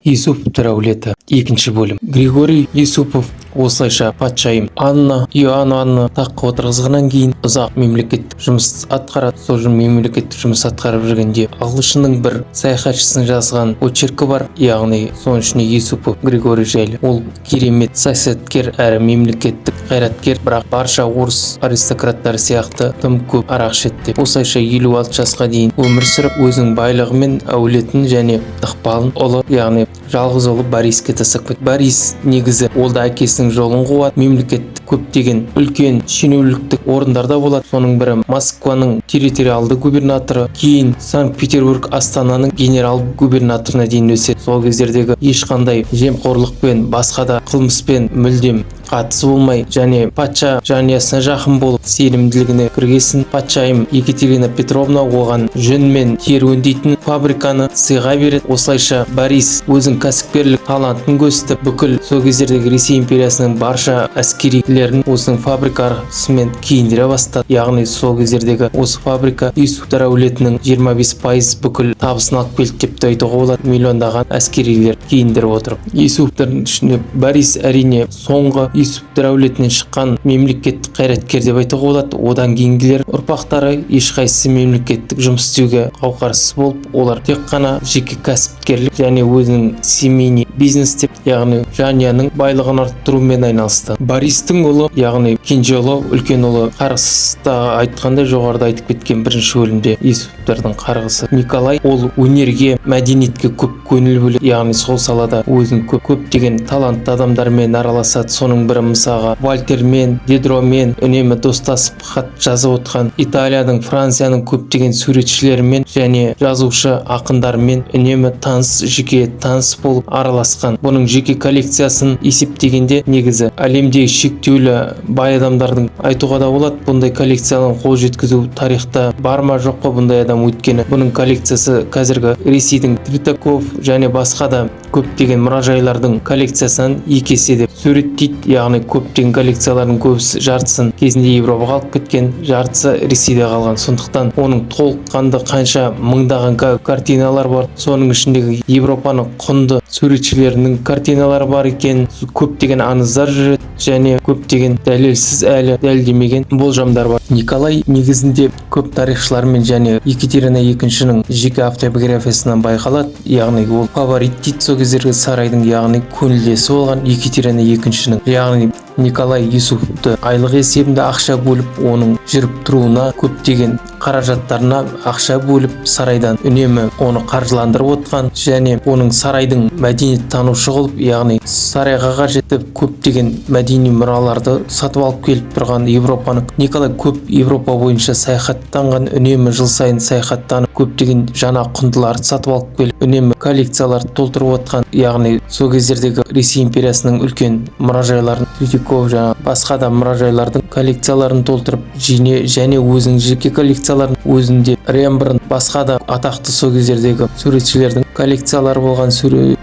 Юсуповтар әулеті. Екінші бөлім. Григорий Юсупов осылайша патшайым Анна Иоаннованы таққа отырғызғаннан кейін ұзақ мемлекеттік жұмыс атқарады. Сол мемлекеттік жұмыс атқарып жүргенде ағылшынның бір саяхатшысының жазған очеркі бар, яғни соның ішіне Юсупов Григорий жайлы. Ол керемет саясаткер әрі мемлекеттік қайраткер, бірақ барша орыс аристократтары сияқты тым көп арақ ішеді. Осылайша 56 жасқа дейін өмір сүріп, өзінің байлығымен әулетін және ықпалын ұлы, яғни жалғыз ұлы Бориске тастап кетті. Борис негізі ол да әкесінің жолын қуады. Мемлекеттік көптеген үлкен шенеуніктік орындарда болады. Соның бірі Москваның территориалды губернаторы, кейін Санкт-Петербург Астананың генерал губернаторына дейін өседі. Сол кездердегі ешқандай жемқорлықпен, басқа да қылмыспен мүлдем қатысы болмай, және патша жанұясына жақын болып, сенімділігіне кіргесін. Патшайым Екатерина Петровна оған жүн мен тер өңдейтін фабриканы сыйға береді. Осылайша Борис өзінің кәсіпкерлік талантын көрсетіп, бүкіл сол кездердегі Ресей империясының барша әскерилерін осының фабрикасымен киіндіре бастады. Яғни сол кездердегі осы фабрика Юсуповтар әулетінің 25% бүкіл табысын алып келді деп те айтуға болады. Миллиондаған әскерилер киіндіріп отырып. Юсуповтардың ішінде Борис әрине соңғы Юсуповтар әулетінен шыққан мемлекеттік қайраткер деп айтуға болады. Одан кейінгілер ұрпақтары ешқайсысы мемлекеттік жұмыс істеуге қауқарсыз болып, олар тек қана жеке кәсіпкерлік және өзінің семейный бизнес деп, яғни жанұяның байлығын арттырумен айналысты. Бористің ұлы, яғни кенже ұлы, үлкен ұлы, қарғыста айтқандай жоғарыда айтып кеткен бірінші бөлімде Юсуповтардың қарғысы Николай, ол өнерге, мәдениетке көп көңіл бөледі, яғни сол салада өзінің көптеген талантты адамдармен араласады. Соның бірі мысалға Вольтермен, Дидромен үнемі достасып хат жазып отқан, Италияның, Францияның көптеген суретшілерімен және жазушы ақындармен үнемі жеке таныс болып араласқан. Бұның жеке коллекциясын есептегенде негізі әлемдегі шектеулі бай адамдардың айтуға да болады. Бұндай коллекцияларын қол жеткізу тарихта бар ма жоқ па бұндай адам, өйткені бұның коллекциясы қазіргі Ресейдің Третьяков және басқа да көптеген мұражайлардың коллекциясынан 2 есе деп суреттейді. Яғни көптеген коллекциялардың көбісі жартысын кезінде Европаға алып кеткен, жартысы Ресейде қалған. Сондықтан оның толыққанды қанша мыңдаған картиналар бар. Соның ішіндегі Европаның құнды суретшілерінің картиналары бар екен, көптеген аңыздар жүреді және көптеген дәлелсіз әлі дәлелдемеген болжамдар бар. Николай негізінде көп тарихшылармен және Екатерина II-ның жеке автобиографиясынан байқалады. Яғни ол фаворит дейді, сол кездергі сарайдың, яғни көңілдесі болған Екатерина II-ның. Яғни Николай Юсуповты айлық есебінде ақша бөліп, оның жүріп тұруына, көптеген қаражаттарына ақша бөліп, сарайдан үнемі оны қаржыландырып отқан және оның сарайдың мәдениет танушы қылып, яғни сарайға қажетті көптеген мәдени мұраларды сатып алып келіп тұрған Европаның. Николай көп Европа бойынша саяхаттанған, үнемі жыл сайын саяхаттанып, көптеген жаңа құндыларды сатып алып келіп, үнемі коллекцияларды толтырып отқан. Яғни сол кездердегі Ресей империясының үлкен мұражайларын, Третьяков және басқа да мұражайлардың коллекцияларын толтырып, және өзінің жеке коллекцияларын, өзінде Рембрандт, басқа да атақты сол кездердегі суретшілердің коллекциялары болған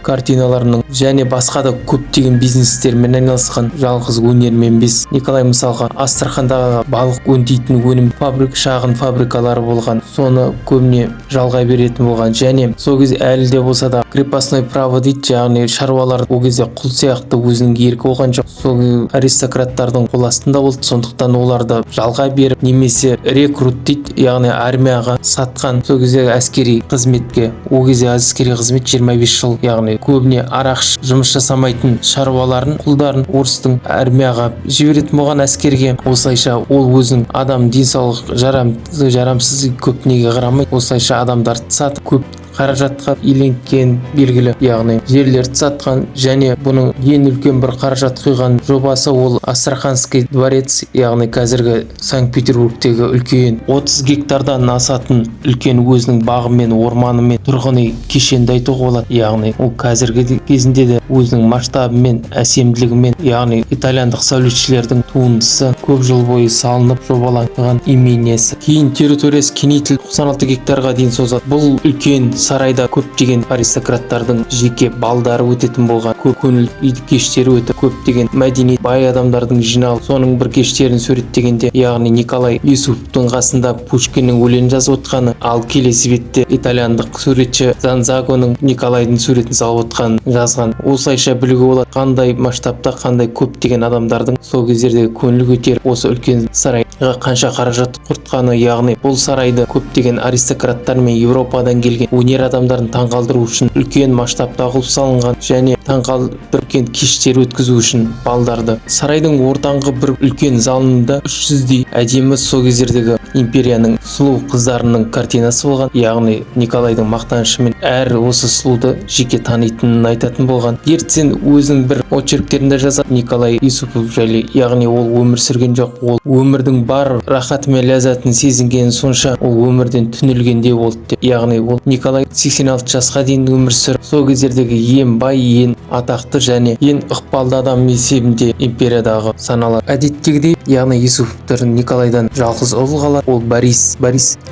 картиналарының және басқа да көптеген бизнестермен айналысқан, жалғыз өнермен без. Николай мысалға Астрахандағы балық өңдейтін өнім шағын фабрикалары болған, соны көбіне жалға беретін болған және сол кезде әлі де болса да крепостной право дейді, яғни шаруалар ол кезде құл сияқты өзінің еркі болған жоқ, сол аристократтардың қол астында болды. Сондықтан оларды жалға беріп немесе рекрут дейді, яғни армияға сатқан. Сол кезде әскери қызметке, ол кезде әскери қызмет 25 жыл, яғни көбіне арақ жұмыс жасамайтын шаруаларын, құлдарын орыстың армияға жіберетін болған әскерге. Осылайша ол өзінің адам денсаулық жарамсыз көп неге қарамайды. Осылайша адамдарды сатып көп қаражатқа иеленген белгілі, яғни жерлерді сатқан және бұның ең үлкен бір қаражат құйған жобасы ол Астраханский дворец, яғни қазіргі Санкт-Петербургтегі үлкен 30 гектардан асатын үлкен өзінің бағымен, орманымен тұрғын үй кешенді айтуға болады. Яғни ол қазіргі кезінде де өзінің масштабымен, әсемділігімен, яғни итальяндық сәулетшілердің туындысы көп жыл бойы салынып жобаланған имениясы. Кейін территориясы кеңейтіліп 96 гектарға дейін созады. Бұл үлкен сарайда көптеген аристократтардың жеке балдары өтетін болған, көп көңіл кештері өтіп, көптеген мәдениет бай адамдардың жиналып, соның бір кештерін суреттегенде, яғни Николай Юсуповтың қасында Пушкиннің өлең жазып отқаны, ал келесі бетте итальяндық суретші Занзагоның Николайдың суретін салып отқанын жазған. Осылайша білуге болады, қандай масштабта, қандай көптеген адамдардың сол кездердегі көңіл көтеріп, осы үлкен сарайға қанша қаражат құртқаны, яғни бұл сарайды көптеген аристократтар мен Европадан келген өнер адамдарын таңғалдыру үшін үлкен масштабта қылып салынған және таңғалдырып кештер өткізу үшін балдарды. Сарайдың ортаңғы бір үлкен залында 300-дей әдемі сол кездердегі империяның сұлу қыздарының картинасы болған, яғни Николайдың мақтанышымен әр осы сұлуды жеке танитынын айтатын болған. Ертең өзінің бір очерктерінде жазады Николай Юсупов жайлы, яғни ол өмір сүрген жоқ, ол өмірдің бар рахаты мен ләззатын сезінген сонша ол өмірден түңілгендей болды деп. Яғни ол Николай 86 жасқа дейін өмір сүріп, сол кездердегі ең бай, ең атақты және ең ықпалды адам есебінде империядағы саналады. Әдеттегідей, яғни Юсуповтар Николайдан жалғыз ұл қалады, ол Борис.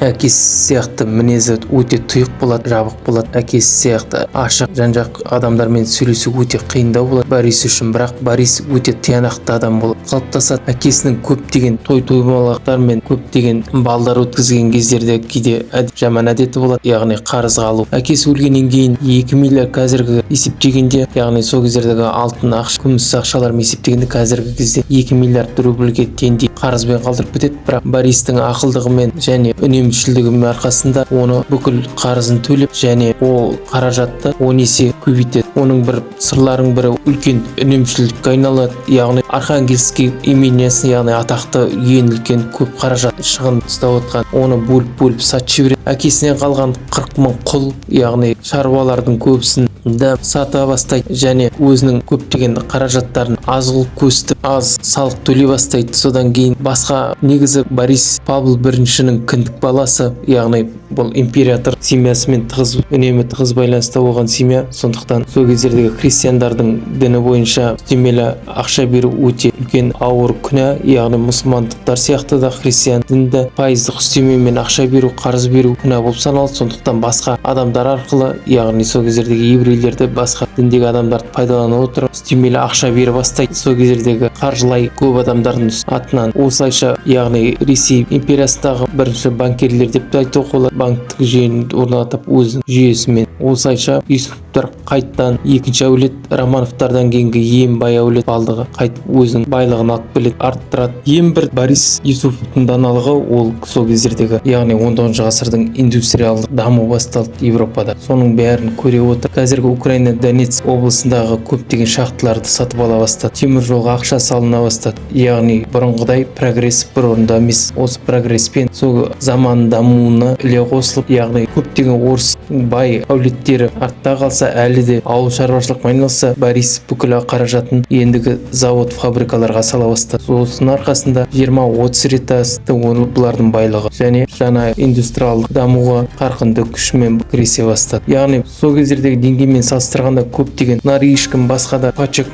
Әкесі сияқты мінезі өте тұйық болады, жабық болады. Әкесі сияқты ашық, жан-жақ адамдармен сөйлесу өте қиындау болады Борис үшін, бірақ Борис өте тиянақты адам болып қалыптасады. Әкесінің көптеген той-томалақтар мен көптеген балдар өткізген кездерде кейде жаман әдеті болады, яғни қарызға алу. Әкесі өлгеннен кейін 2 миллиард қазіргі есептегенде, яғни сол кездердегі алтын, ақш, күміс ақшалармен есептегенде қазіргі кезде 2 миллиард рубльге теңдей қарызбен қалдырып кетеді. Бірақ Бористің ақылдығымен және үнемшілдігінің арқасында оны бүкіл қарызын төлеп және ол қаражатты 10 есе көбейтеді. Оның бір сырларының бірі үлкен үнемшілдікке айналады, яғни Архангельский имениясын, яғни атақты ең үлкен көп қаражат шығын ұстап отқан, оны бөліп сатып жібереді. Әкесінен қалған 40 мың құл, яғни шаруалардың көбісін да сата бастайды және өзінің көптеген қаражаттарын аз қылып көстіп, аз салық төлей бастайды. Содан кейін басқа, негізі Борис Павел біріншінің кіндік баласы, яғни бұл император семьясымен үнемі тығыз байланыста болған семья, сондықтан сол кездердегі христиандардың діні бойынша үстемелі ақша беру өте үлкен ауыр күнә, яғни мұсылмандықтар сияқты да христиан дінді пайыздық үстемемен ақша беру, қарыз беру күнә болып саналады. Сондықтан басқа адамдар арқылы, яғни сол кездердегі еврейлерді басқа діндегі адамдарды пайдалана отырып үстемелі ақша бере бастайды сол кездердегі қаржылай көп адамдардың атынан. Осылайша, яғни Ресей империясындағы бірінші банкирлер деп те айтуға болады, банктік жүйені орнатып өзінің жүйесімен. Осылайша Юсуповтар қайтадан екінші әулет, Романовтардан кейінгі ең бай әулет балдығы қайтып өзінің байлығын алып келеді, арттырады. Ең бір Борис Юсуповтың даналығы ол сол кездердегі, яғни 19 ғасырдың индустриалдық даму басталды Европада. Соның бәрін көре отыр қазіргі Украина Донецк облысындағы көптеген шахталарды сатып ала бастады. Темір жолға ақша салына бастады. Яғни бұрынғыдай прогресс бір орында емес. Осы прогресспен сол заман дамуына іле қосылып, яғни көптеген орыс бай әулеттері артта қалса, әлі де ауыл шаруашылықпен айналысса, Борис бүкіл қаражатын ендігі завод, фабрикаларға сала бастады. Осының арқасында 20-30 рет асты бұлардың байлығы және жаңа индустриалдық дамуға қарқынды күшмен кіресе бастады. Яғни сол кездердегі деңгеймен салыстырғанда көптеген нарышкин, басқа да патша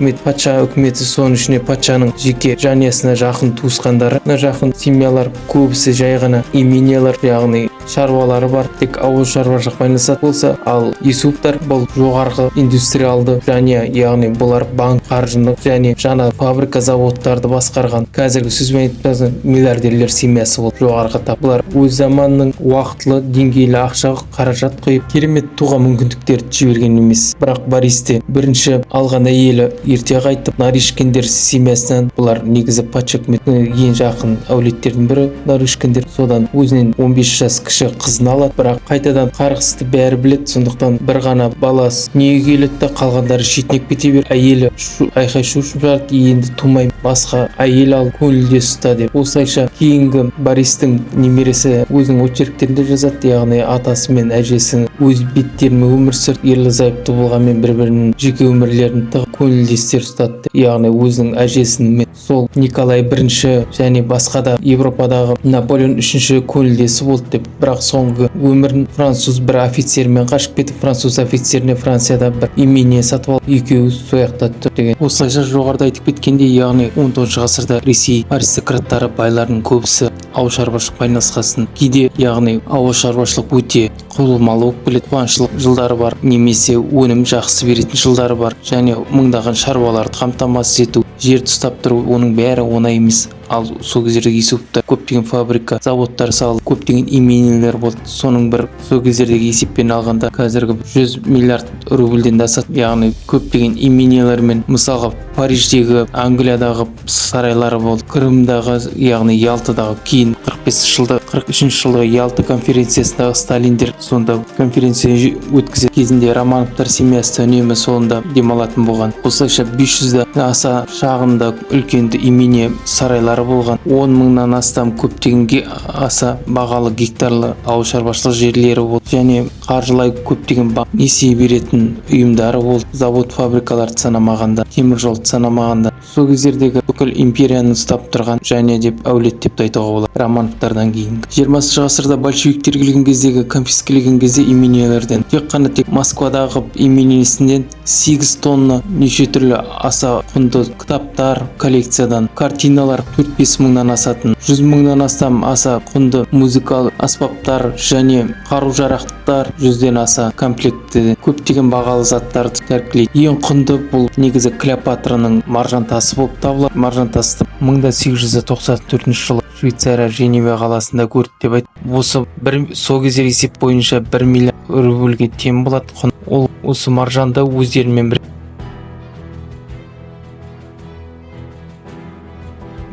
үкіметі, соның ішіне патшаның жеке жанұясына жақын туысқандары, жақын семьялар, көбісі жай ғана имениялар, яғни шаруалары бар, тек ауыл шаруашылықпен айналысады болса, ал Юсуповтар бұл жоғарғы индустриалды жанұя, яғни бұлар банк, қаржылық және жаңа фабрика, заводтарды басқарған, қазіргі сөзбен айтқан миллиардерлер семьясы болып жоғарғы тап. Бұлар өз заманының уақытлы деңгейлі ақша қаражат құйып керемет туған мүмкіндіктерді жіберген емес. Бірақ Бористе бірінші алған әйелі ерте қайтып, нарышкиндер семьясынан, бұлар негізі патша үкіметінің ең жақын әулеттердің бірі нарышкиндер, содан өзінен 15 жас кіші қызын алады, бірақ қайтадан қарғысты бәрі біледі. Сондықтан бір ғана баласы дүниеге келеді де қалғандары шетінеп кете береді. Әйелі айқай шу шығарды, енді тумай басқа әйел ал, көңілде ұста деп. Осылайша кейінгі Бористің немересі өзінің очерктерінде жазады, яғни атасы мен әжесі өз беттерімен өмір сүрді, ерлі-зайыпты болғанмен бір-бірінің жеке өмірлерін тығып көңілдестер ұстады. Яғни өзінің әжесімен сол Николай бірінші және басқа да Европадағы Наполеон үшінші көңілдесі болды деп. Бірақ соңғы өмірін француз бір офицермен қашып кетіп, француз офицеріне Францияда бір имение сатып алып, екеуі сояқтады деген. Осылайша жоғарыда айтып кеткендей, яғни 19 ғасырда Ресей аристократтары, байлардың көбісі ауыл шаруашылық байланысқасын. Кейде яғни ауыл шаруашылық өте құбылмалы болып келеді. Қуаңшылық жылдары бар, немесе өнім жақсы беретін жылдары бар, және мыңдаған шаруаларды қамтамасыз ету, жерді ұстап тұру, оның бәрі оңай емес. Ал сол кездерде Юсуповта көптеген фабрика, заводтар салып, көптеген именилер болды. Соның бір сол кездердегі есеппен алғанда қазіргі 100 миллиард рубльден де асады. Яғни көптеген именилермен, мысалға Париждегі, Англиядағы сарайлары болды. Крымдағы, яғни Ялтадағы, кейін 43 жылғы Ялта конференциясындағы Сталиндер сонда конференция өткізеді. Кезінде Романовтар семьясы үнемі сонда демалатын болған. Осылайша 500-ден аса шағында үлкенді имене сарайлары болған. 10 мыңнан астам көптеген аса бағалы гектарлы ауыл шаруашылық жерлері болды. Және қаржылай көптеген банк несие беретін ұйымдары болды. Завод, фабрикаларды санамағанда, темір жолды санамағанда. Сол кездердегі бүкіл империяны ұстап тұрған және деп әулет деп айтуға болады. Романовтардан кейін 20 ғасырда большевиктер келген кездегі конфискелеген кезде именелерден тек Москвадағы именесінен 8 тонна неше түрлі аса құнды кітаптар коллекциядан, картиналар 4-5 мыңнан асатын, 100 мыңнан астам аса құнды музыкалық аспаптар және қару-жарақтар 100-ден аса комплектті көптеген бағалы заттарды тәркілейді. Ең құнды бұл негізі Клеопатраның маржан тасы болып табылады. Маржан тасты 1894 жылы Швейцария Женева қаласында көрді деп айтты. Осы сол кездегі есеп бойынша 1 миллиард рубльге тең болады. Ол осы маржанды өздерімен бір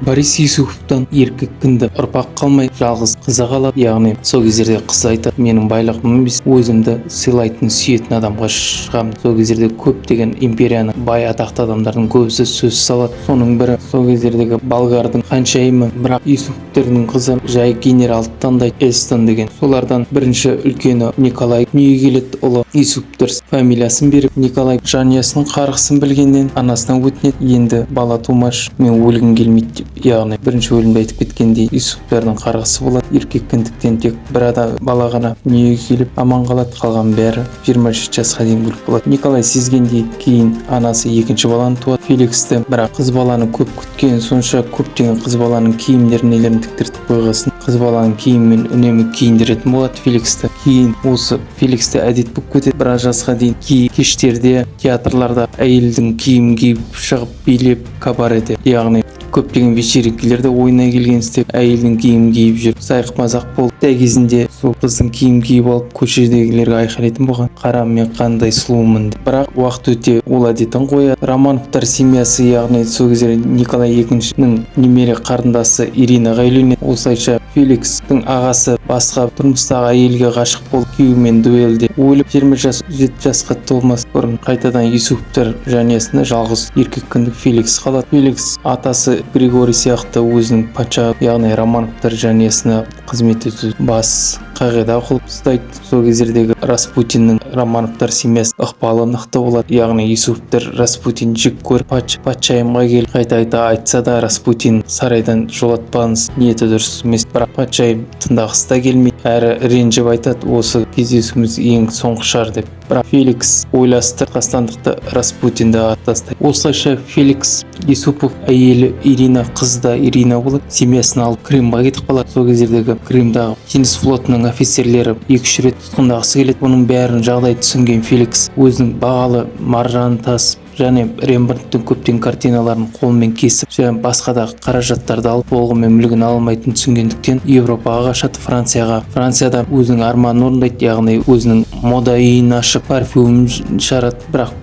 Борис Юсуповтан еркек кінді ұрпақ қалмай жалғыз қызы қалады. Яғни сол кездерде қыз айтады, менің байлығым емес, өзімді сыйлайтын, сүйетін адамға шығамын. Сол кездерде көптеген империяның бай атақты адамдардың көбісі сөз салады. Соның бірі сол кездердегі болгардың ханшайымы, бірақ Юсуповтердің қызы жай генералды таңдайды, Эльстон деген. Солардан бірінші үлкені Николай дүниеге келеді. Ұлы Юсуповтер фамилиясын беріп, Николай жанұясының қарғысын білгеннен анасынан өтінеді, енді бала тумаш, мен өлгім келмейді деп. Яғни бірінші өлімді айтып кеткендей Юсуповтердің қарғысы болады. Еркектіктен тек бір адам бала ғана дүниеге келіп аман қалады, қалған бәрі 23 жасқа дейін өліп қалады. Николай сезгендей кейін анасы екінші баланы туады, Феликсті. Бірақ қыз баланы көп күткен сонша көптеген қыз баланың киімдерін нелерін тіктіртіп қойғасын. Қыз баланың киімімен үнемі киіндіретін болады Феликсті. Кейін осы Феликсті әдет болып кетеді. Біраз жасқа дейін кештерде, театрларда әйелдің киім киіп шығып билеп кабареде, яғни көптеген вечеринкелерде ойнай келген істеп әйелдің киім киіп жүріп сайқы мазақ болып, дәл кезінде сол қыздың киім киіп алып көшедегілерге айқайлайтын болған, қара мен қандай сұлумын деп. Бірақ уақыт өте ол әдетін қояды. Романовтар семьясы, яғни сол кезде Николай II-ның немере қарындасы Иринаға үйленеді. Осылайша Феликстің ағасы басқа тұрмыстағы әйелге ғашық болып күйеуімен дуэльде өліп 27 жасқа толмас бұрын қайтадан Юсуповтер жанұясында жалғыз еркек кіндік Феликс қалады. Феликс атасы Григорий сияқты өзінің патша, яғни Романовтар жанұясына қызмет ету бас қағида қылып ұстайды. Сол кездердегі Распутиннің Романовтар семьясы ықпалы нақты болады. Яғни Юсуповтер Распутин жек көріп патшайымға келіп қайта айтса да Распутин сарайдан жолатпаңыз, ниеті дұрыс емес. Бірақ патшайым тыңдағысы да келмейді, әрі ренжіп айтады, осы кездесуіміз ең соңғы шығар деп. Бірақ Феликс ойластырып қастандықты Распутинді тастайды. Осылайша Феликс Юсупов әйелі Ирина, қызы да Ирина болып, семьясын алып Крымға кетіп қалады. Сол кездердегі Крымдағы теңіз флотының офицерлері 2-3 рет тұтқындағысы келеді. Бұның бәрін жағдай түсінген Феликс өзінің бағалы маржан тас және Рембрандттың көптеген картиналарын қолымен кесіп, және басқа да қаражаттарды алып, толығымен мүлігін алмайтынын түсінгендіктен Европаға қашады, Францияға. Францияда өзінің арманын орындайды, яғни өзінің мода үйін ашып, парфюм шығарады. Бірақ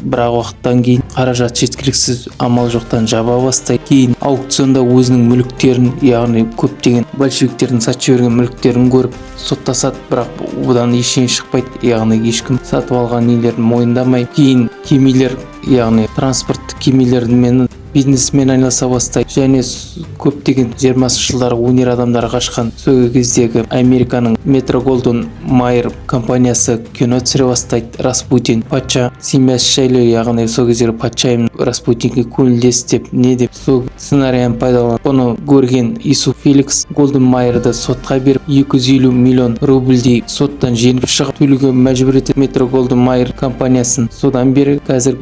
бірақ уақыттан кейін қаражат жеткіліксіз, амал жоқтан жаба бастайды. Кейін аукционда өзінің мүліктерін, яғни көптеген большевиктердің сатып жіберген мүліктерін көріп соттасады, бірақ одан ештеңе шықпайды, яғни ешкім сатып алған нелерін мойындамай. Кейін кемелер, яғни транспорт кемелерімен бизнесмен айналыса бастайды, және көптеген 20 жылдары өнер адамдары қашқан сол кездегі Американың Метро-Голдвин-Майер компаниясы кино түсіре бастайды. Распутин патша семьясы жайлы, яғни сол кездегі патшайым Распутинге көңілдес деп не деп сол сценарийін пайдаланып, оны көрген Юсуп Феликс Голдвин-Майерді сотқа беріп 250 миллион рубльдей соттан жеңіп шығып төлеуге мәжбүр етеді Метро-Голдвин-Майер компаниясын. Содан бері қазір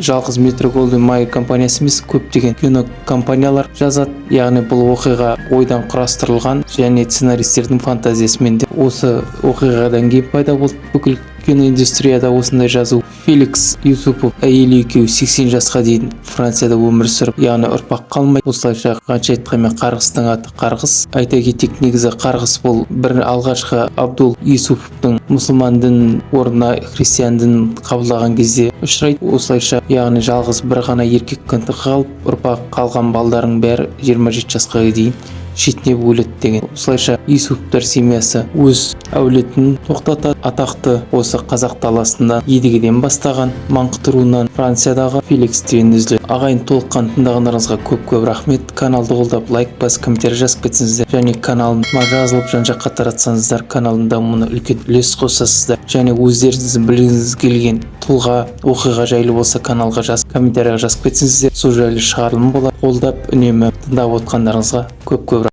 жалғыз Метро-Голдвин-Майер компаниясы емес, көптеген кинокомпаниялар жазады. Яғни бұл оқиға ойдан құрастырылған және сценаристердің фантазиясымен де осы оқиғадан кейін пайда болды. Бүкіл киноиндустрияда осындай жазу. Феликс Юсупов әйелі екеуі 80 жасқа дейін Францияда өмір сүріп, яғни ұрпақ қалмай. Осылайша қанша айтқанмен Қарғыстың аты Қарғыс. Айта кетейік, негізі Қарғыс бұл бір алғашқы Абдул Юсуповтың мұсылман дінін орнына христиан дінін қабылдаған кезде ұшырайды. Осылайша яғни жалғыз бір ғана еркек кіндік қалып, ұрпақ қалған балдардың бәрі 27 жасқа дейін шетінеп өледі деген. Осылайша Юсуповтар семьясы өз әулетін тоқтатады. Атақты осы қазақ даласында едігеден бастаған маңғыт руынан Франциядағы Феликс деген үзіледі. Ағайын, толыққан тыңдағандарыңызға көп рахмет. Каналды қолдап лайк басып комментарий жазып кетсеңіздер және каналыма жазылып жан-жаққа таратсаңыздар каналдың дамуына үлкен үлес қосасыздар. және өздеріңіздің білгіңіз келген тұлға оқиға жайлы болса каналға жазып комментарийға жазып кетсеңіздер сол жайлы шығарылым болады. Қолдап үнемі тыңдап отқандарыңызға көп